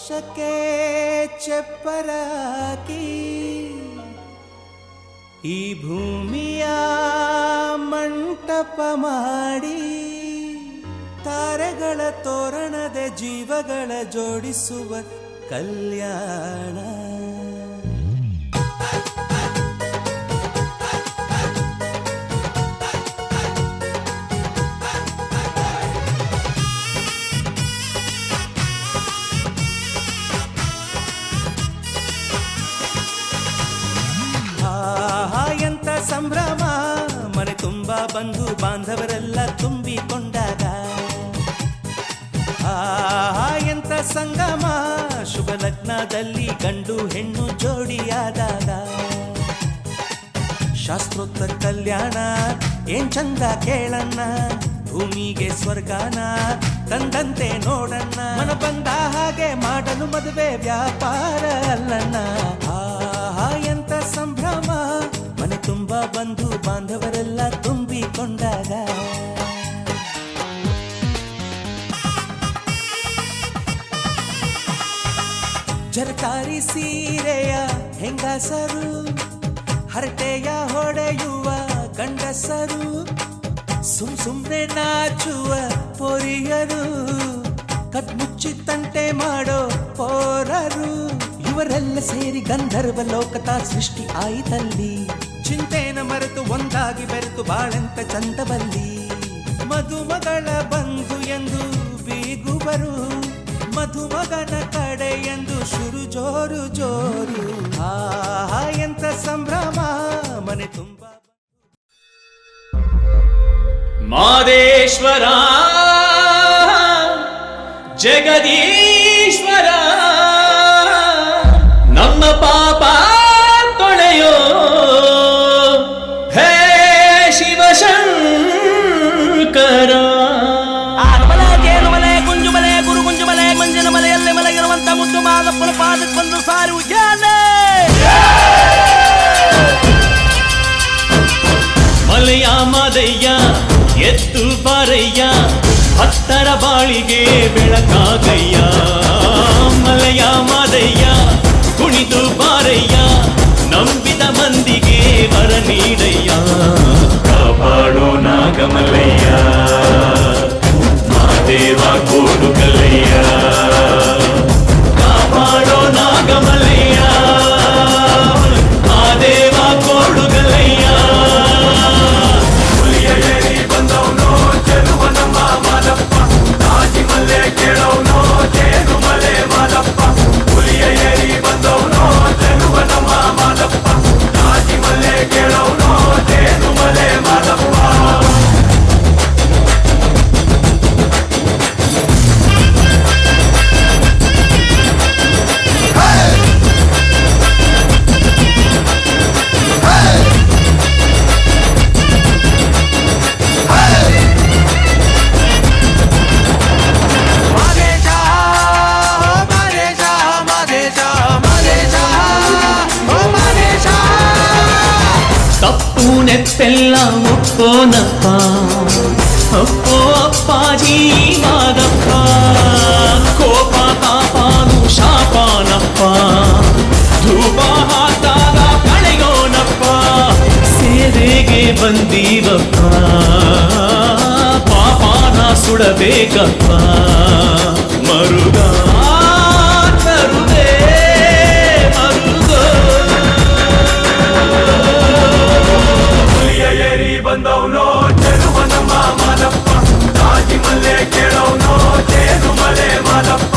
ಶಕೆ ಚೆಪ್ಪರಾಕಿ ಈ ಭೂಮಿಯ ಮಂಟಪ ಮಾಡಿ ತಾರೆಗಳ ತೋರಣದ ಜೀವಗಳ ಜೋಡಿಸುವ ಕಲ್ಯಾಣ. ಎಂತ ಸಂಭ್ರಮ, ಮನೆ ತುಂಬ ಬಂಧು ಬಾಂಧವರೆಲ್ಲ ತುಂಬಿಕೊಂಡಾಗ. ಎಂತ ಸಂಗಮ, ಶುಭ ಲಗ್ನದಲ್ಲಿ ಗಂಡು ಹೆಣ್ಣು ಜೋಡಿಯಾದಾಗ. ಶಾಸ್ತ್ರೋಕ್ತ ಕಲ್ಯಾಣ ಏನ್ ಚಂದ ಕೇಳಣ್ಣ, ಭೂಮಿಗೆ ಸ್ವರ್ಗಾನ ತಂದಂತೆ ನೋಡಣ್ಣ. ಮನ ಬಂದ ಹಾಗೆ ಮಾಡಲು ಮದುವೆ ವ್ಯಾಪಾರ ಅಲ್ಲಣ್ಣ. ಎಂತ ಸಂಭ್ರಮ, ಮನೆ ತುಂಬ ಬಂಧು ಬಾಂಧವರೆಲ್ಲ ತುಂಬಿಕೊಂಡಾಗ. ಜರಕಾರಿ ಸೀರೆಯ ಹೆಂಗಸರು, ಹರಟೆಯ ಹೊಡೆಯುವ ಗಂಡಸರು, ಸುಮ್ನೆ ನಾಚುವ ಪೊರಿಯರು, ಕಟ್ಮುಚ್ಚಿ ತಂಟೆ ಮಾಡೋ ಪೋರರು, ಇವರೆಲ್ಲ ಸೇರಿ ಗಂಧರ್ವ ಲೋಕದ ಸೃಷ್ಟಿ ಆಯಿತಲ್ಲಿ. ಚಿಂತೆನ ಮರೆತು ಒಂದಾಗಿ ಬೆರೆತು ಬಾಳೆಂತ ಚಂದವಲ್ಲಿ. ಮಧುಮಗಳ ಬಂಧು ಎಂದು ಬೀಗುವರು, ಮಧುಮಗನ ಕಡೆ ಎಂದು ಶುರು ಜೋರು ಜೋರು. ಎಂತ ಸಂಭ್ರಮ, ಮನೆ ತುಂಬ. ಮಾದೇಶ್ವರ ಜಗದೀಶ್ವರ, ನಮ್ಮ ಪಾಪ ತೊಳೆಯೋ ಹೇ ಶಿವಶಂಕರ. ಮಲೆ ಜೇನು ಮಲೆ ಗುಂಜು ಮಲೆ ಗುರು ಗುಂಜು ಮಲೆ ಮಂಜಿನ ಮಲೆಯಲ್ಲಿ ಮಲಗಿರುವಂತ ಮುದ್ದು ಮಾದಪ್ಪನ ಪಾದಕ್ಕೆ ಬಂದು ಸಾರಿ ಉಜ್ಜಾಲೆ. ಮಲೆಯ ಮಾದಯ್ಯ ಎತ್ತು ಬಾರಯ್ಯ, ಭಕ್ತರ ಬಾಳಿಗೆ ಬೆಳಕಾಗಯ್ಯ. ಮಲೆಯ ಮಾದಯ್ಯ ಕುಣಿದು ಬಾರಯ್ಯ, ನಂಬಿದ ಮಂದಿಗೆ ವರ ನೀಡಯ್ಯ. ಕಾಪಾಡೋ ನಾಗಮಲ್ಲಯ್ಯ, ಮಾದೇವ ಕೋಡು ಕಲ್ಲಯ್ಯ. ಕಾಪಾಡೋ ನಾಗಮಲ್ಲಯ್ಯ, ಮಾದೇವ ಕೋಡು ಕಲ್ಲಯ್ಯ. ಬಂದವನೋ ಚೆಲುವ ನಮ್ಮ ಮಾದಪ್ಪ, ತಾಜಿ ಮಲ್ಲೆ ಕೇಳವನೋ ಜೇನು ಮಲೆ ಮಾದಪ್ಪ. ಹುಲಿಯ ಏರಿ ಬಂದವನೋ ಚೆಲುವ ನಮ್ಮ ಮಾದಪ್ಪ, ತಾಜಿ ಮಲ್ಲೆ ಕೇಳವನೋ ಜೇನು ಮಲೆ ಮಾದಪ್ಪ. ನೆಪ್ಪೆಲ್ಲ ಒಪ್ಪೋನಪ್ಪ, ಒಪ್ಪೋ ಅಪ್ಪಾಜಿ ಮಾದಪ್ಪ. ಕೋಪ ತಾಪಾನು ಶಾಪಾನಪ್ಪ, ಧೂಪ ಹಾಕಿದಾಗ ಕಳೆಯೋನಪ್ಪ. ಸೇವೆಗೆ ಬಂದೀವಪ್ಪ, ಪಾಪಾನ ಸುಡಬೇಕಪ್ಪ. ಮರುಗ ತರುದೇ ಮರುಗೋ. ಬಂದವನೋ ಚೆಲುವ ನಮ್ಮ ಮಾದಪ್ಪ, ತಾಜಿ ಮಲ್ಲೆ ಕೇಳವನೋ ಜೇನು ಮಲೆ ಮಾದಪ್ಪ.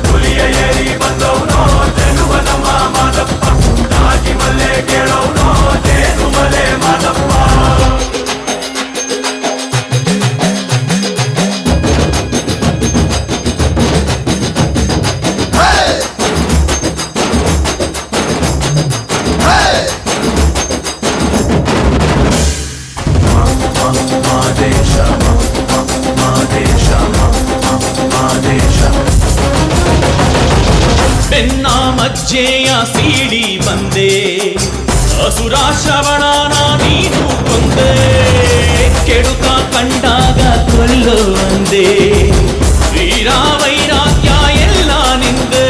ಹುಲಿಯ ಏರಿ ಬಂದವನೋ ಚೆಲುವ ನಮ್ಮ ಮಾದಪ್ಪ, ತಾಜಿ ಮಲ್ಲೆ ಕೇಳವನೋ ಜೇನು ಮಲೆ ಮಾದಪ್ಪ. ಬೆನ್ನ ಮಜ್ಜೆಯ ಸೀಳಿ ಬಂದೆ, ಅಸುರ ಶ್ರವಣನ ನೀನು ಕೊಂದೆ. ಕೆಡುಕ ಕಂಡಾಗ ಕೊಲ್ಲೋ ಅಂದೆ, ವೀರ ವೈರಾಗ್ಯ ಎಲ್ಲ ನಿಂದೆ.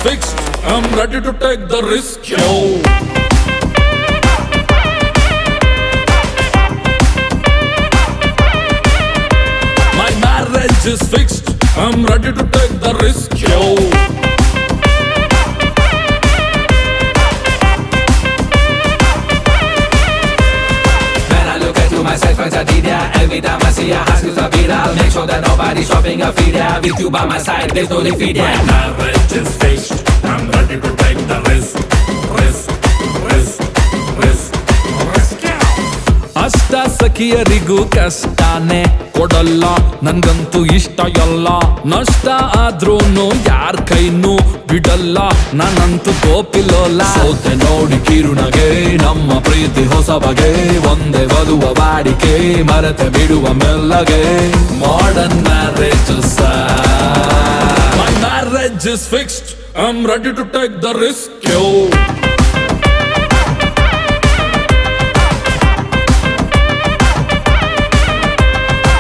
fixed. I'm ready to take the risk, yo. My marriage is fixed. I'm ready to take the risk, yo. When I look into myself as a leader, every time I see a house is a beat, I'll make sure that nobody's shopping a feed. With you by my side, there's no defeat. My marriage is fixed. I'm ready to take the risk, risk, risk, risk, risk. ಅಷ್ಟ ಸಖಿಯರಿಗೂ ಕಷ್ಟನೇ ಕೊಡಲ್ಲ ನನ್ಗಂತೂ ಇಷ್ಟ ಎಲ್ಲ ನಷ್ಟ ಆದ್ರೂನು ಯಾರ್ ಕೈನೂ ಬಿಡಲ್ಲ ನಾನಂತೂ ಗೋಪಿಲೋಲ್ಲ ಸೋತೆ ನೋಡಿ ಕಿರುನಗೆ ನಮ್ಮ ಪ್ರೀತಿ ಹೊಸ ಬಗೆ ಒಂದೇ ವಧುವ ಬಾಡಿಕೆ ಮರೆತೆ ಬಿಡುವ ಮೆಲ್ಲಗೆ modern marriage My marriage is fixed. I'm ready to take the risk, yo.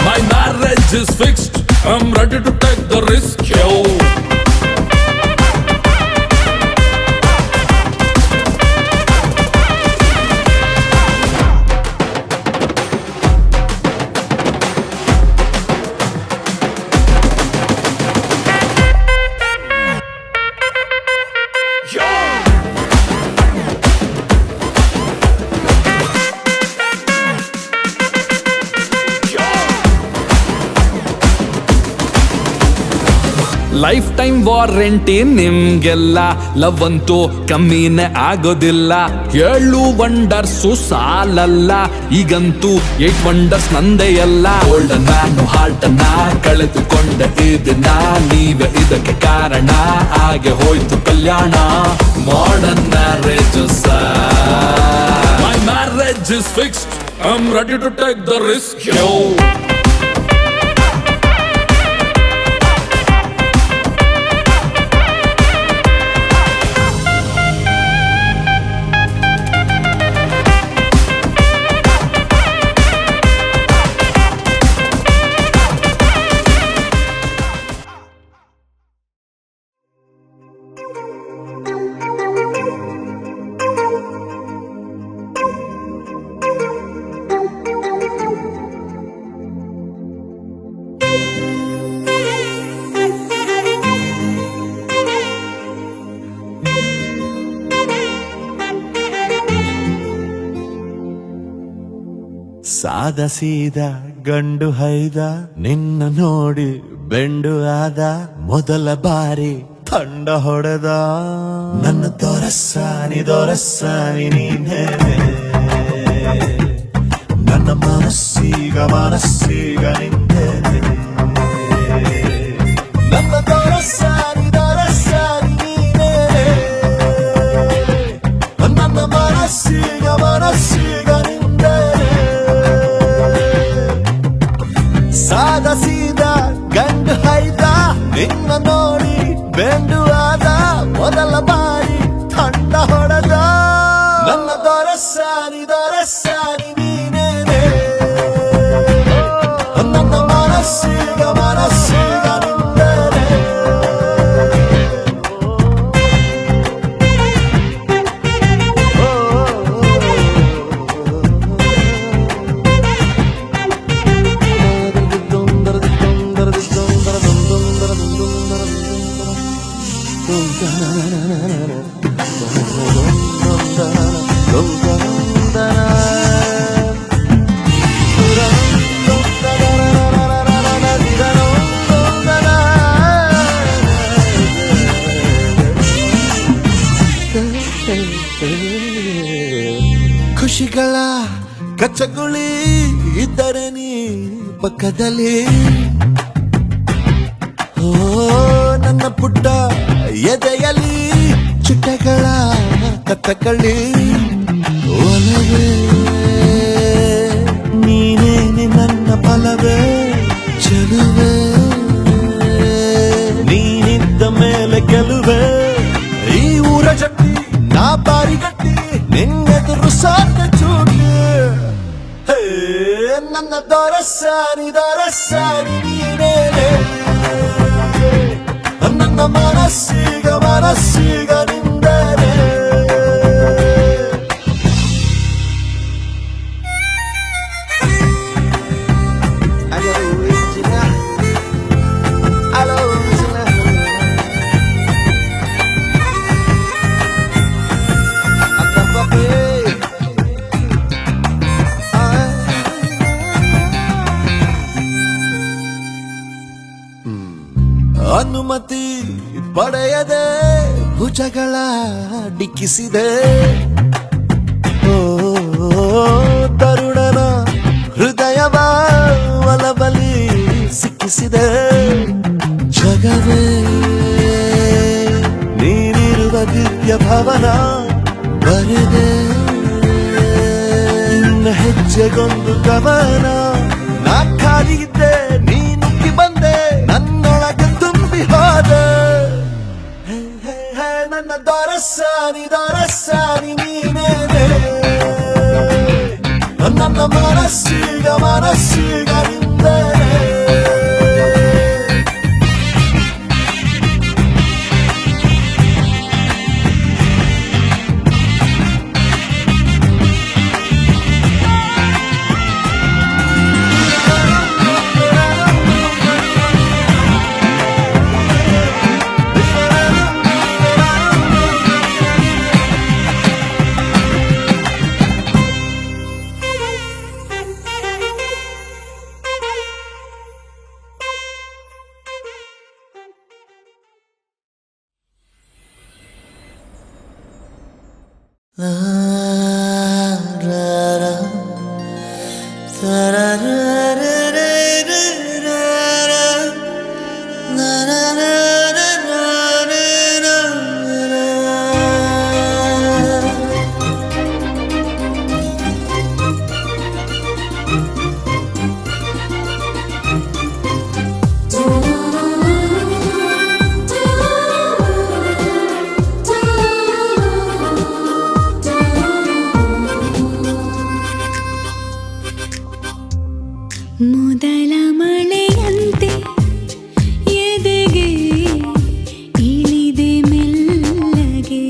My marriage is fixed. I'm ready to take the risk, yo. Life time warranty ನಿಮ್ಗೆಲ್ಲ ಲವ್ ಅಂತೂ ಕಮ್ಮಿನೇ ಆಗೋದಿಲ್ಲ 7 ವಂಡರ್ಸು ಸಾಲಲ್ಲ ಈಗಂತೂ 8 ವಂಡರ್ಸ್ ನಂದೇ ಎಲ್ಲ ಗೋಲ್ಡನ್ ಮ್ಯಾನು ಹಾರ್ಟ್ ಅನ್ನ ಕಳೆದುಕೊಂಡ ಇದನ್ನ ನೀವೇ ಇದಕ್ಕೆ ಕಾರಣ ಹಾಗೆ ಹೋಯ್ತು ಕಲ್ಯಾಣ modern marriage My marriage is fixed. I'm ready to take the risk, yo. ಸಾದ ಸೀದ ಗಂಡು ಹೈದ ನಿನ್ನ ನೋಡಿ ಬೆಂಡು ಆದ ಮೊದಲ ಬಾರಿ ತಂಡ ಹೊಡೆದ ನನ್ನ ದೊರಸ್ಸಾನಿ ನೀನೇ ನನ್ನ ಮನಸ್ಸೀಗ ನಿಂದೆ ನನ್ನ ದೊರಸ್ಸಾನಿ ನೀನೇ ನನ್ನ ಮನಸ್ಸೀಗ ನಿಂದೆ ಸಾದ ಸೀದ ಗಂಡು ಹೈದ ನಿನ್ನ ನೋಡಿ ಬೆಂಡು ಆದ ಮೊದಲ ಬಾರಿ ತಂಡ ಹೊಡೆದ ನನ್ನ ದೊರಸ್ಸಾನಿ ನೀನೇ ನನ್ನ ಮನಸ್ಸೀಗ ನಿಂದೆ ಖುಷಿಗಳ ಕಚ್ಚಗುಳಿ ಇದ್ದರೆ ನೀ ಪಕ್ಕದಲ್ಲಿ ಓ ನನ್ನ ಪುಟ್ಟ ಎದೆಯಲ್ಲಿ ಚಿಟ್ಟಗಳ ಕತ್ತಕಳ್ಳಿ ಒಲವೇ ನೀನೇ ನನ್ನ ಬಲವೇ ಚೆಲುವೆ ನೀನಿದ್ದ ಮೇಲೆ ಗೆಲುವೆ ಈ ಊರ ಜಟ್ಟಿ ನಾ ಬಾರಿಗಟ್ಟಿ ನಿನ್ನೆದುರು ಸಾಕ ಚೂಟಿ ನನ್ನ ದೊರಸ್ಸಾನಿ ನೀನೇ ನನ್ನ ಮನಸ್ಸೀಗ ಮನಸ್ಸೀಗ ನಿಂದನೆ. ಅನುಮತಿ ಪಡೆಯದೆ ಭುಜಗಳ ಡಿಕ್ಕಿಸಿದೆ. ಓ ತರುಣನ ಹೃದಯವ ಒಲಬಲಿ ಸಿಕ್ಕಿಸಿದೆ. ಜಗವೇ ನೀನಿರುವ ದಿವ್ಯ ಭವನ ಬರೆದೆ. ನಿನ್ನ ಹೆಜ್ಜೆಗೊಂದು ಗಮನ. ನಾ ಖಾಲಿ ಇದ್ದೆ, ನೀನುಕ್ಕಿ ಬಂದೆ, ನನ್ನೊಳಗೆ ತುಂಬಿ ಹೋದೆ. ನನ್ನ ದೊರಸಾನಿ ನೀನೇನೆ. ನನ್ನ ಮನಸ್ಸೀಗ ನಿಂದನೆ. ಮೊದಲ ಮಳೆಯಂತೆ ಎದೆಗೆ ಇಳಿದೆ ಮೆಲ್ಲಗೆ.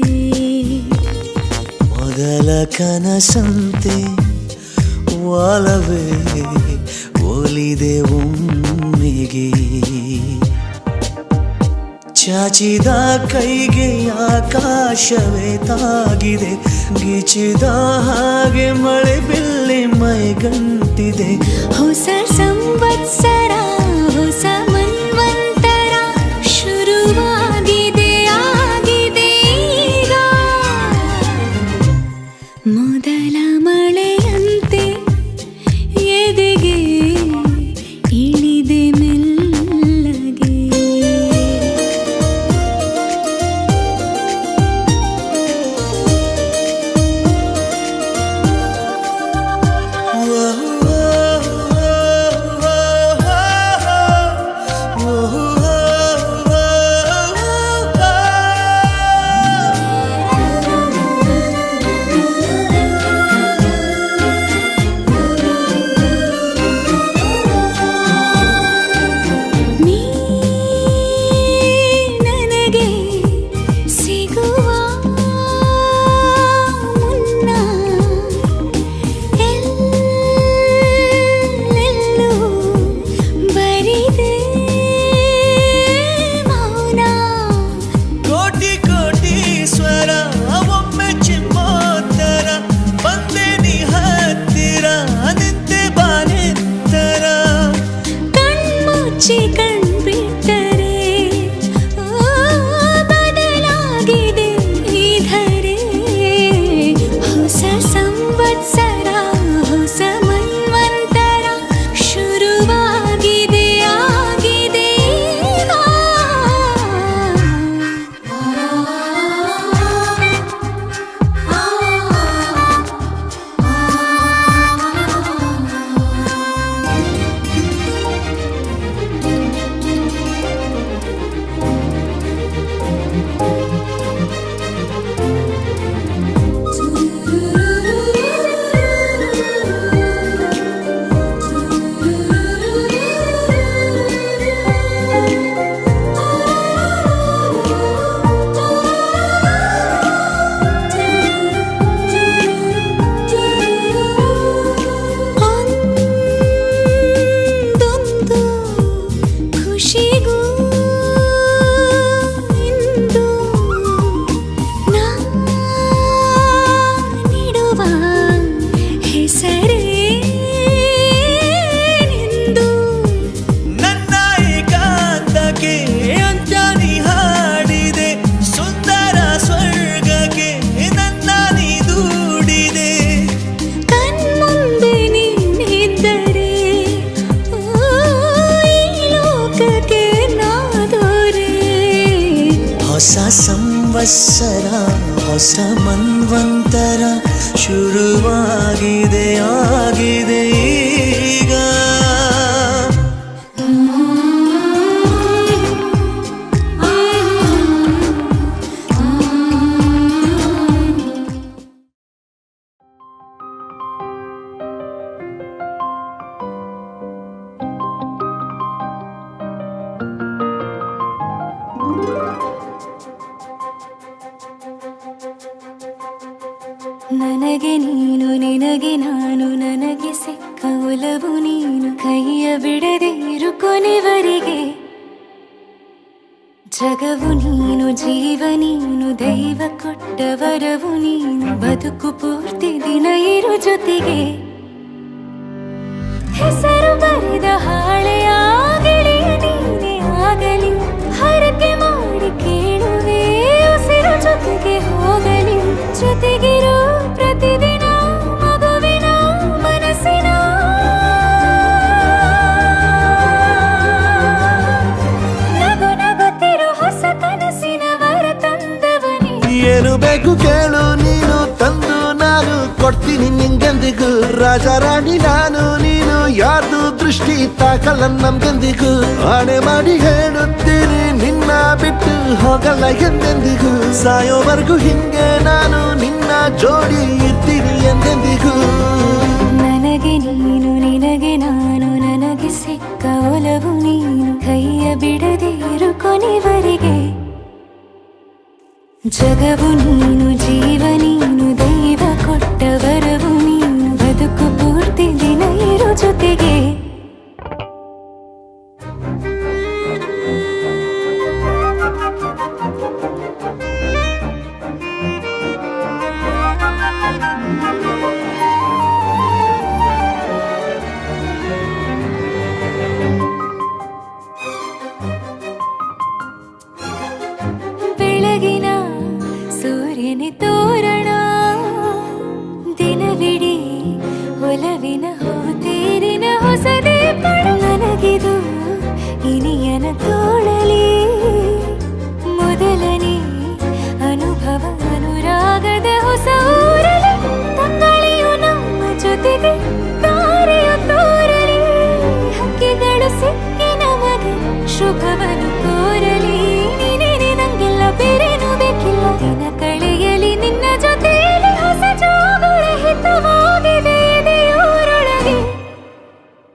ಮೊದಲ ಕನಸಂತೆ ಒಲವೇ ಒಲಿದೆ ಒಮ್ಮೆಗೆ. ಚಾಚಿದ ಕೈಗೆ ಆಕಾಶವೇ ತಾಗಿದೆ. ಗಿಚಿದ ಹಾಗೆ ಮಳೆ ಬಿಲ್ಲಿ ಮೈಗಂಟಿದೆ. ಹೊಸ ಸಂವತ್ಸರ ಹೊಸ ಮನ್ವಂತರ ಶುರುವಾಗಿದೆ ಆಗಿದೆ ಈಗ. ಮೊದಲ ಮಳೆಯಂತೆ ಎದೆಗೆ ಇಳಿದೆ ಮೆಲ್ಲಗೆ. ಹೊಸ ಮನ್ವಂತರ ಶುರುವಾಗಿದೆ ಆಗಿದೆ ಈಗ. ನನಗೆ ನೀನು ನಿನಗೆ ನಾನು ನನಗೆ ಸಿಕ್ಕ ಒಲವು ನೀನು ಕೈಯ ಬಿಡದೆ ಇರು ಕೊನೆವರೆಗೆ. ಜಗವು ನೀನು ಜೀವ ನೀನು ದೈವ ಕೊಟ್ಟ ವರವು ನೀನು ಬದುಕು ಪೂರ್ತಿ ದಿನ ಇರು ಜೊತೆಗೆ. ಹೆಸರು ಬರೆದ ಹಾಳೆಯಾಗಲಿ ನೀನೇ ಆಗಲಿ ಹರಕೆ ಮಾಡಿ ಕೇಳುವೆ ಉಸಿರು ಜೊತೆಗೆ ಹೋಗಲಿ ಜೊತೆಗಿರೋ ಪ್ರತಿದಿನ ಮಗುವಿನ ಮನಸ್ಸಿನ ನಗು ನಗುತ್ತಿರೋ ಹೊಸ ಕನಸಿನ ವರ ತಂದವನೇ. ಏನು ಬೇಕು ಕೇಳು ನೀನು ತಂದು ನಾನು ಕೊಡ್ತೀನಿ ನಿಂಗೆಂದಿಗೂ. ರಾಜ ರಾಣಿ ನಾನು ನೀನು ಯಾರ್ದು ದೃಷ್ಟಿ ತಾಕಲ್ಲ ನಮ್ಗೆಂದಿಗೂ. ಆಣೆ ಮಾಡಿ ಹೇಳುತ್ತೀನಿ ನಿನ್ನ ಬಿಟ್ಟು ಹೋಗಲ್ಲ ಎಂದೆಂದಿಗೂ. ಸಾಯೋವರೆಗೂ ಹಿಂಗೆ ನಾನು ನಿನ್ನ ಜೋಡಿ ಇರ್ತೀನಿ ಎಂದೆಂದಿಗೂ. ನನಗೆ ನೀನು ನಿನಗೆ ನಾನು ನನಗೆ ಸಿಕ್ಕ ಒಲವು ನೀನು ಕೈಯ ಬಿಡದೆ ಇರು ಕೊನೆವರೆಗೆ. ಜಗವು ನೀನು ಜೀವ ನೀನು ದೈವ ಕೊಟ್ಟ ವರವು ನೀನು ಬದುಕು ಪೂರ್ತಿ ದಿನ ಇರು ಜೊತೆಗೆ. ಬೆಳಗಿನ ಸೂರ್ಯನ ತೋರಣ ದಿನವಿಡೀ ಒಲವಿನ ಹೋತೇರಿನ ಹೊಸದೇ ಪಡ. ನನಗಿದು ಇನಿಯನ ತೋಳಲಿ ಮೊದಲನೇ ಅನುಭವ ಅನುರಾಗದ ಹೊಸ ಊರಲಿ. ತಂಗಳಿಯು ನಮ್ಮ ಜೊತೆಗೆ ತಾರೆಯು ತೋರಲಿ ಹಕ್ಕಿಗಳು ಸಿಕ್ಕಿ ನಮಗೆ ಶುಭವನ್ನು ಕೋರಲಿ. ನೀನೇನೆ ನಂಗೆಲ್ಲ ಬೇರೇನು ಬೇಕಿಲ್ಲ ದಿನ ಕಳೆಯಲಿ ನಿನ್ನ ಜೊತೆಯಲ್ಲಿ ಹೊಸ ಜೋಗುಳ ಹಿತವಾಗಿದೆ ಎದೆಯೂರೊಳಗೆ.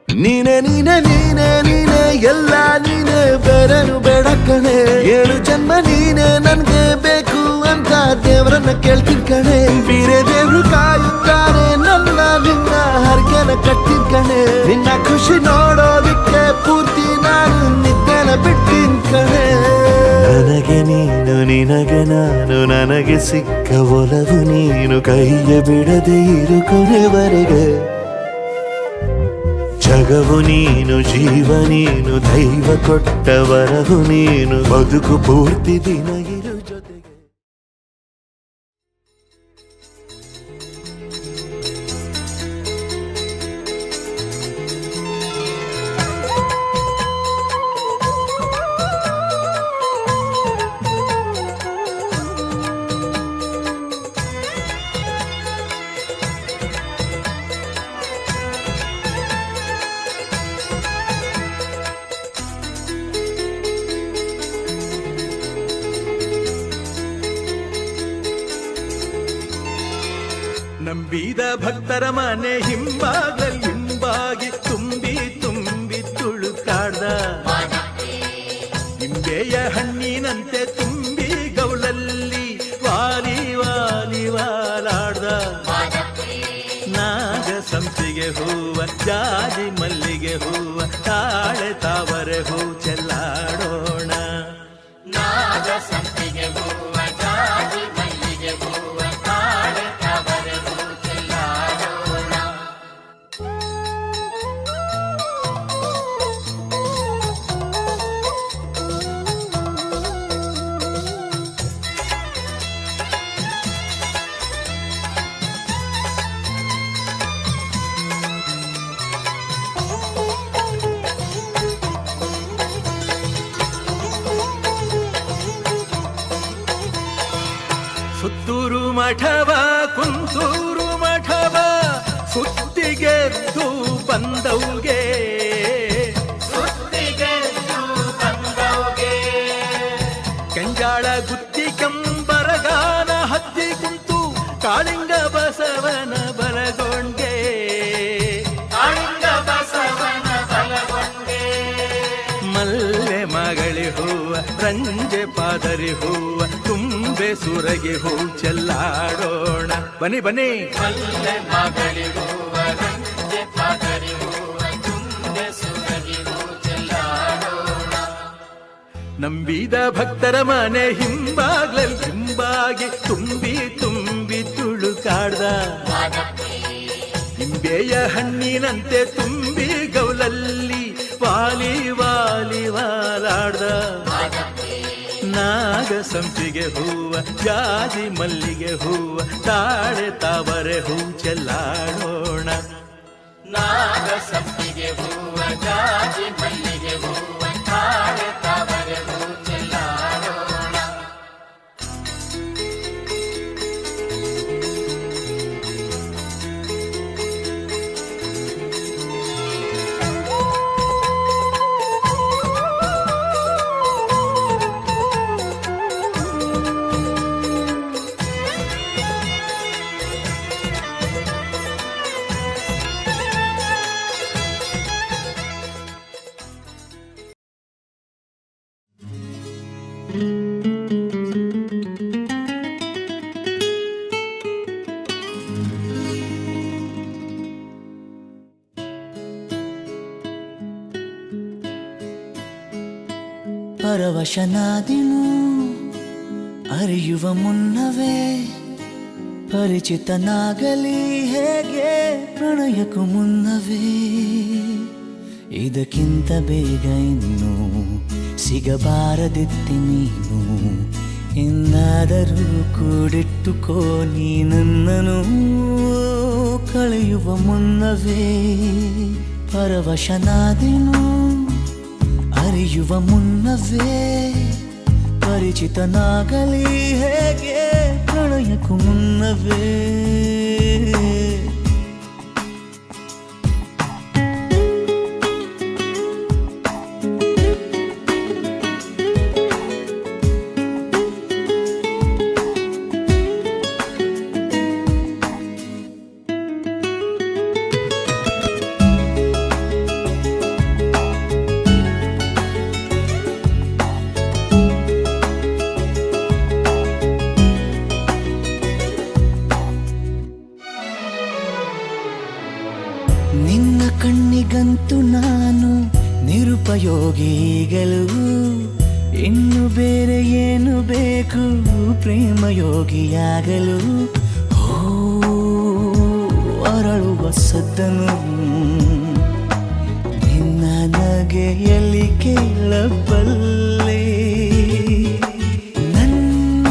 ನೀನೆ ನೀನೆ ನೀನೆ ನೀನೆ ಎಲ್ಲ ನೀನೆ ಬೇರೆನು ಬೇಡ ಕಣೆ. 7 ಜನ್ಮ ನೀನೆ ನನ್ಗೆ ಬೇಕು ಅಂತ ದೇವರನ್ನ ಕೇಳ್ತೀನಿ ಕಣೆ. ಬೇರೆ ದೇವ್ರು ಕಾಯುತ್ತಾರೆ ನನ್ನ ನಿನ್ನ ಹರಕೆನ ಕಟ್ಟಿನ ಕಣೆ. ನಿನ್ನ ಖುಷಿ ನೋಡೋದಿಕ್ಕೆ ಪೂರ್ತಿ ನಾನು ನಿದ್ದೆನ ಬಿಟ್ಟಿನ ಕಣೆ. ನನಗೆ ನೀನು ನಿನಗೆ ನಾನು ನನಗೆ ಸಿಕ್ಕ ಒಲವು ನೀನು ಕೈಯ ಬಿಡದೆ ಇರು ಕೊನೆವರೆಗೆ. ಜಗವು ನೀನು ಜೀವ ನೀನು ದೈವ ಕೊಟ್ಟ ವರವು ನೀನು ಬದುಕು ಪೂರ್ತಿ ದಿನ ಇರು ಜೊತೆಗೆ. ನಂಬಿದ ಭಕ್ತರ ಮನೆ ಹಿಂಬಾಗಿ ತುಂಬಿ ತುಂಬಿ ತುಳುಕಾಡ್ದ. ನಿಂಬೆಯ ಹಣ್ಣಿನಂತೆ ತುಂಬಿ ಗೌಲಲ್ಲಿ ವಾಲಿ ವಾಲಿ ವಾಲಾಡ್ದ. ನಾಗ ಸಂಪಿಗೆ ಹೂವ ಜಾಜಿ ಮಲ್ಲಿಗೆ ಹೂವ ತಾಳೆ ತಾವರೆ ಹೂ ಚೆಲ್ಲಾಡೋಣ. ನಾಗ ಸಂಪಿಗೆ ಹೂವ ಜಾಜಿ ಮಲ್ಲಿಗೆ ಹೂವ ತಾಳೆ ತಾವರೆ ಹೂ ಚೆಲ್ಲಾಡೋಣ. ಊರು ಮಠವ ಕುಂತೂರು ಮಠವ ಸುತ್ತಿಗೆದ್ದು ಬಂದವ್ಗೆ ಕೆಂಜಾಳ ಗುತ್ತಿ ಕಂಬರಗಾನ ಹತ್ತಿ ಕುಂತು ಕಾಳಿಂಗ ಬಸವನ ಬಲಗೊಂಡೆ ಮಲ್ಲೆ ಮಗಳಿ ಹೂವ ರಂಜೆ ಪಾದರಿ ಹೂವ ತುಂಬೆ ಸುರಗಿ ಹೂ ಚೆಲ್ಲಾಡೋಣ ಬನ್ನಿ ಬನ್ನಿ ಮಲ್ಲೆ ಮಗಳಿ ಹೂವ ರಂಜೆ ಪಾದರಿ ಹೂವ ತುಂಬೆ ಸುರಗಿ ಹೂ ಚೆಲ್ಲಾಡೋಣ ನಂಬಿದ ಭಕ್ತರ ಮನೆ ಹಿಂಬಾಗಿ ತುಂಬಿ ತುಂಬಿ ತುಳುಕಾಡ್ದ ನಿಂಬೆಯ ಹಣ್ಣಿನಂತೆ ತುಂಬಿ ಗೌಲಲ್ಲಿ ವಾಲಿ ವಾಲಿ ವಾಲಾಡ್ದ ನಾಗ ಸಂಪಿಗೆ ಹೂವ ಜಾಜಿ ಮಲ್ಲಿಗೆ ಹೂವ ತಾಳೆ ತಾವರೆ ಹೂ ಚೆಲ್ಲಾಡೋಣ ನಾಗ ಸಂಪಿಗೆ ಹೂವ ಜಾಜಿ ಮಲ್ಲಿಗೆ ಹೂವ ತಾಳೆ ತಾವರೆ ಹೂ ಚೆಲ್ಲಾಡೋಣ ಪರವಶನಾದೆನು ಅರಿಯುವ ಮುನ್ನವೇ ಪರಿಚಿತನಾಗಲಿ ಹೇಗೆ ಪ್ರಣಯಕ್ಕೂ ಮುನ್ನವೇ ಇದಕ್ಕಿಂತ ಬೇಗ ಇನ್ನು ಸಿಗಬಾರದಿತ್ತೆ ನೀನು ಇನ್ನಾದರೂ ಕೂಡಿಟ್ಟುಕೋ ನೀ ನನ್ನನು ಕಳೆಯುವ ಮುನ್ನವೇ ಪರವಶನಾದೆನು ಅರಿಯುವ ಮುನ್ನವೇ ಪರಿಚಿತನಾಗಲಿ ಹೇಗೆ ಪ್ರಣಯಕ್ಕೂ ಮುನ್ನವೇ ನಿನ್ನ ಕಣ್ಣಿಗಂತೂ ನಾನು ನಿರುಪಯೋಗಿಗಳು ಇನ್ನು ಬೇರೆ ಏನು ಬೇಕು ಪ್ರೇಮಯೋಗಿಯಾಗಲು ಅರಳುವ ಸದ್ದನು ನಿನ್ನ ನಗೆಯಲ್ಲಿ ಕೇಳಬಲ್ಲೆ ನನ್ನ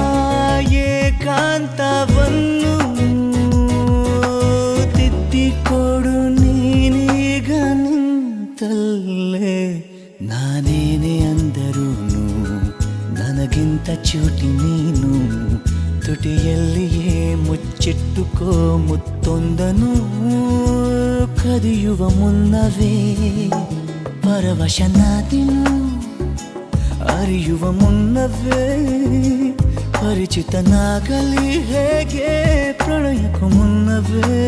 ಏಕಾಂತವನ್ನು ತಿದ್ದಿಕೊಡು ನೀನೀಗ ನಿಂತಲ್ಲೇ ನಾನೇನೇ ಅಂದರೂನು ನನಗಿಂತ ಚೂಟಿ ನೀನು ತುಟಿಯಲ್ಲಿಯೇ ಮುಚ್ಚಿಟ್ಟುಕೋ ಮುತ್ತೊಂದನು ಕದಿಯುವ ಮುನ್ನವೇ ಪರವಶನಾದೆನು ಅರಿಯುವ ಮುನ್ನವೇ ಪರಿಚಿತನಾಗಲಿ ಹೇಗೆ ಪ್ರಣಯಕ್ಕೂ ಮುನ್ನವೇ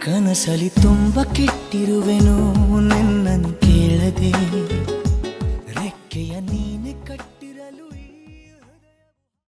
ಕನಸಲಿ ತುಂಬ ಕೆಟ್ಟಿರುವೆನು ನಿನ್ನನ್ನು ಕೇಳದೆ ರೆಕ್ಕೆಯ ನೀನೆ ಕಟ್ಟಿರಲು